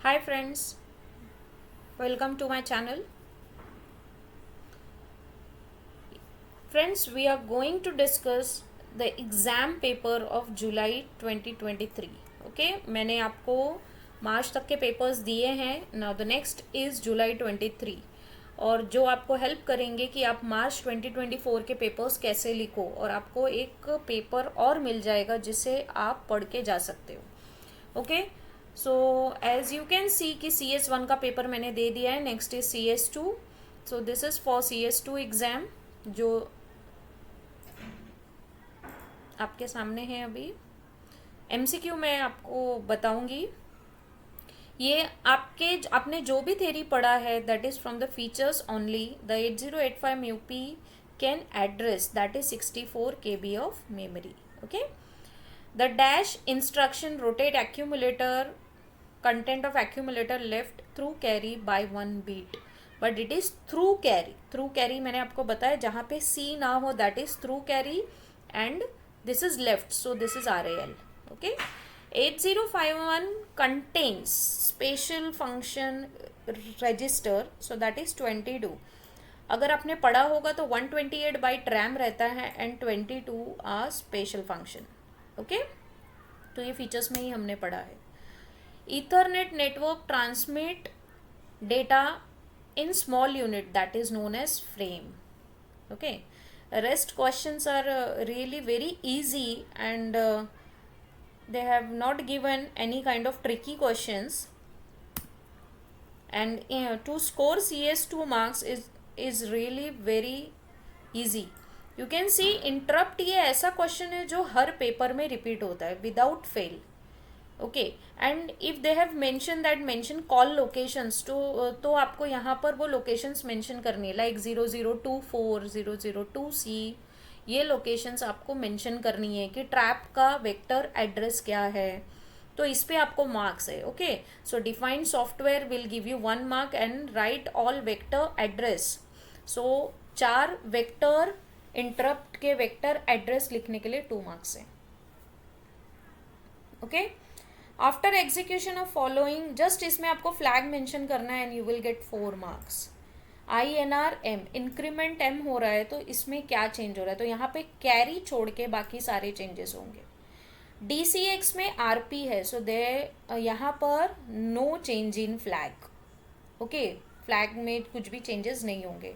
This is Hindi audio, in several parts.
Hi friends, welcome to my channel. Friends, we are going to discuss the exam paper of July 2023. Okay, मैंने आपको मार्च तक के पेपर्स दिए हैं. नाउ द नेक्स्ट इज़ जुलाई 23 और जो आपको हेल्प करेंगे कि आप मार्च 2024 के पेपर्स कैसे लिखो और आपको एक पेपर और मिल जाएगा जिसे आप पढ़ के जा सकते हो. Okay, so as you can see कि CS1 का पेपर मैंने दे दिया है. Next is CS2. So this is for CS2 exam जो आपके सामने है. अभी MCQ मैं आपको बताऊंगी. ये आपने जो भी थ्योरी पढ़ा है that is from the features only. The 8085 UP can address that is 64 KB of memory. Okay, the dash instruction rotate accumulator content of accumulator left through carry by one beat, but it is through carry मैंने आपको बताया जहाँ पे C ना हो that is through carry and this is left, so this is RAL. Okay, 8051 contains special function register, so that is 22. अगर आपने पढ़ा होगा तो 128 बाइट रैम रहता है and 22 are special function. Okay, तो ये फीचर्स में ही हमने पढ़ा है. Ethernet network transmit data in small unit that is known as frame. Okay, rest questions are really very easy and they have not given any kind of tricky questions, and to score CS2 marks is really very easy. You can C interrupt ये ऐसा क्वेश्चन है जो हर पेपर में रिपीट होता है without fail. Okay, and if they have mention that mention call locations तो आपको यहाँ पर वो लोकेशंस मेंशन करनी है लाइक 0024 0002C. ये लोकेशंस आपको मेंशन करनी है कि ट्रैप का वेक्टर एड्रेस क्या है, तो इस पे आपको मार्क्स है. Okay, so defined software will give you 1 mark and right all vector address. So 4 vector interrupt के वेक्टर एड्रेस लिखने के लिए 2 मार्क्स है. Okay, after execution of following, just इसमें आपको फ्लैग मेंशन करना है and you will get 4 marks. INR M increment M हो रहा है तो इसमें क्या चेंज हो रहा है, तो यहाँ पे कैरी छोड़ के बाकी सारे चेंजेस होंगे. DCX में RP है, सो दे यहाँ पर no change in flag. Okay, flag में कुछ भी चेंजेस नहीं होंगे.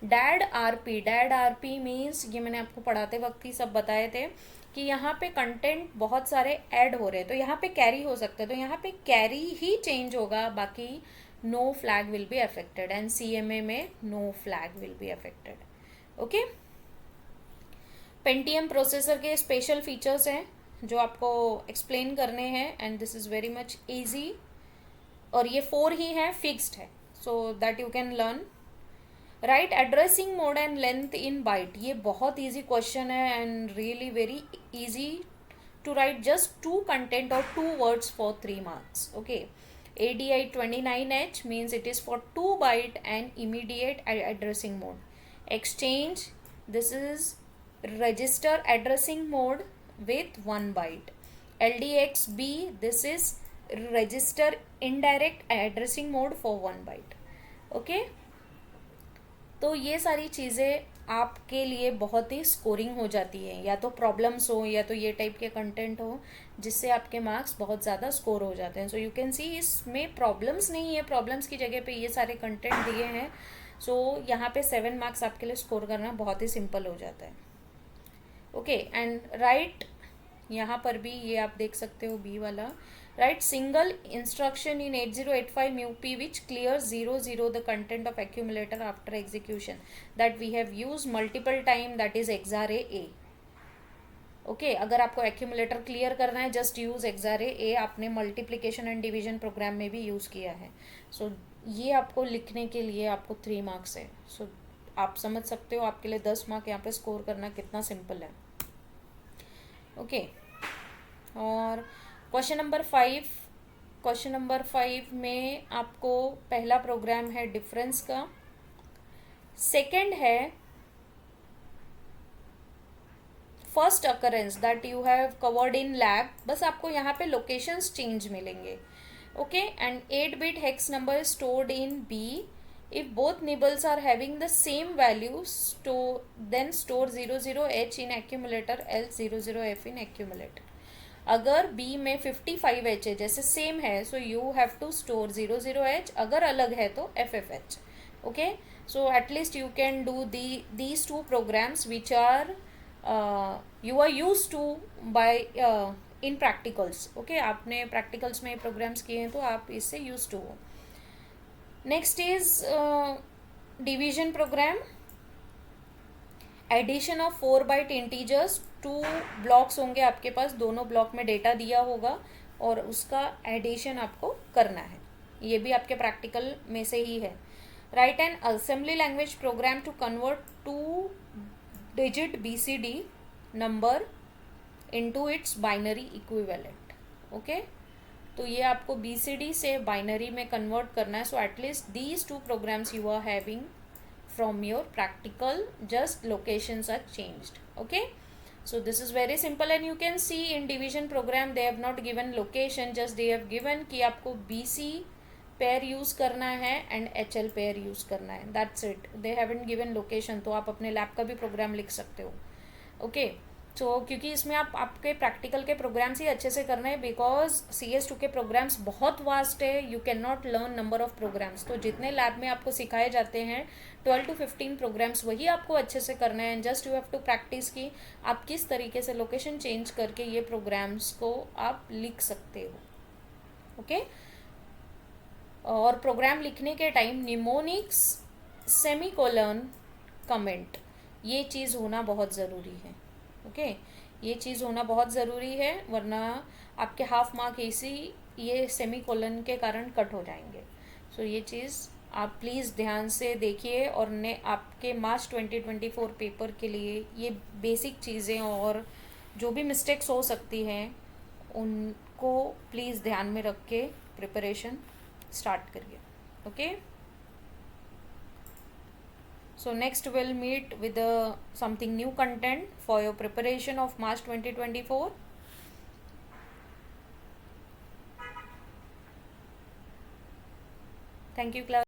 डैड आरपी मीन्स, ये मैंने आपको पढ़ाते वक्त ही सब बताए थे कि यहाँ पे कंटेंट बहुत सारे ऐड हो रहे हैं तो यहाँ पे कैरी हो सकते हैं, तो यहाँ पे कैरी ही चेंज होगा, बाकी no flag will be affected and CMA में no flag will be affected. Okay, Pentium processor के स्पेशल फीचर्स हैं जो आपको एक्सप्लेन करने हैं and this is very much easy. और ये 4 ही है, फिक्स्ड है, so that you can learn. Write addressing mode and length in byte, ये बहुत ईजी क्वेश्चन है and really very easy to write just 2 content और 2 words for 3 marks. Okay, ADI 29H means it is for 2 byte and immediate addressing mode. Exchange, this is register addressing mode with 1 byte. LDXB, this is register indirect addressing mode for 1 byte. Okay, तो ये सारी चीज़ें आपके लिए बहुत ही स्कोरिंग हो जाती है, या तो प्रॉब्लम्स हो या तो ये टाइप के कंटेंट हो जिससे आपके मार्क्स बहुत ज़्यादा स्कोर हो जाते हैं. सो यू कैन सी इसमें प्रॉब्लम्स नहीं है, प्रॉब्लम्स की जगह पे ये सारे कंटेंट दिए हैं. सो यहाँ पे 7 मार्क्स आपके लिए स्कोर करना बहुत ही सिंपल हो जाता है. ओके, एंड राइट यहाँ पर भी ये आप देख सकते हो बी वाला, right single instruction in 8085 UP which clears 00 the content of accumulator after execution that we have used multiple time, that is exarray A. Okay, अगर आपको एक्यूमुलेटर क्लियर करना है जस्ट यूज exarray A. आपने मल्टीप्लिकेशन एंड डिवीजन प्रोग्राम में भी यूज़ किया है. सो ये आपको लिखने के लिए आपको 3 मार्क्स है. सो आप समझ सकते हो आपके लिए 10 मार्क यहाँ पे स्कोर करना कितना सिंपल है. ओके, और क्वेश्चन नंबर 5 में आपको पहला प्रोग्राम है डिफरेंस का, सेकंड है first occurrence that you have covered in lab. बस आपको यहाँ पे लोकेशंस चेंज मिलेंगे. Okay, and 8-bit hex number is stored in B. If both nibbles are having the same value, then store 00H in accumulator, else 00F in accumulator. अगर B में 55H है, जैसे सेम है, so you have to store 00H, अगर अलग है तो FFH. Okay, so at least you can do these two programs which are you are used to by in practicals. Okay, आपने प्रैक्टिकल्स में प्रोग्राम्स किए हैं तो आप इससे यूज टू हो. Next is division program. Addition of 4 byte integers. 2 blocks होंगे आपके पास, दोनों ब्लॉक में डेटा दिया होगा और उसका एडिशन आपको करना है. ये भी आपके प्रैक्टिकल में से ही है. Write an assembly language program to convert 2 digit BCD number into its binary equivalent. Okay, तो ये आपको BCD से बाइनरी में कन्वर्ट करना है. So at least these 2 programs you are having from your practical, just locations are changed. Okay, so this is very simple and you can see in division program they have not given location, just they have given कि आपको BC पेयर यूज़ करना है एंड HL पेयर यूज़ करना है. That's it. They haven't given location. तो आप अपने लैब का भी प्रोग्राम लिख सकते हो. ओके, सो क्योंकि इसमें आपके प्रैक्टिकल के प्रोग्राम्स ही अच्छे से करने हैं, बिकॉज CS2 के प्रोग्राम्स बहुत वास्ट है. You can not learn number of programs. तो जितने लैब में आपको सिखाए जाते हैं 12 to 15 प्रोग्राम्स, वही आपको अच्छे से करना है. And just you have to practice कि आप किस तरीके से लोकेशन चेंज करके ये प्रोग्राम्स को आप लिख सकते हो. ओके, और प्रोग्राम लिखने के टाइम निमोनिक्स, सेमीकोलन, कमेंट, ये चीज़ होना बहुत ज़रूरी है. ओके, ये चीज़ होना बहुत ज़रूरी है, वरना आपके हाफ मार्क इसी ये सेमीकोलन के कारण कट हो जाएंगे. सो ये चीज़ आप प्लीज़ ध्यान से देखिए. और ने आपके मार्च 2024 पेपर के लिए ये बेसिक चीज़ें और जो भी मिस्टेक्स हो सकती हैं उनको प्लीज़ ध्यान में रख के प्रिपरेशन स्टार्ट करिए. Okay, so next we'll meet with something new content for your preparation of March 2024. Thank you class.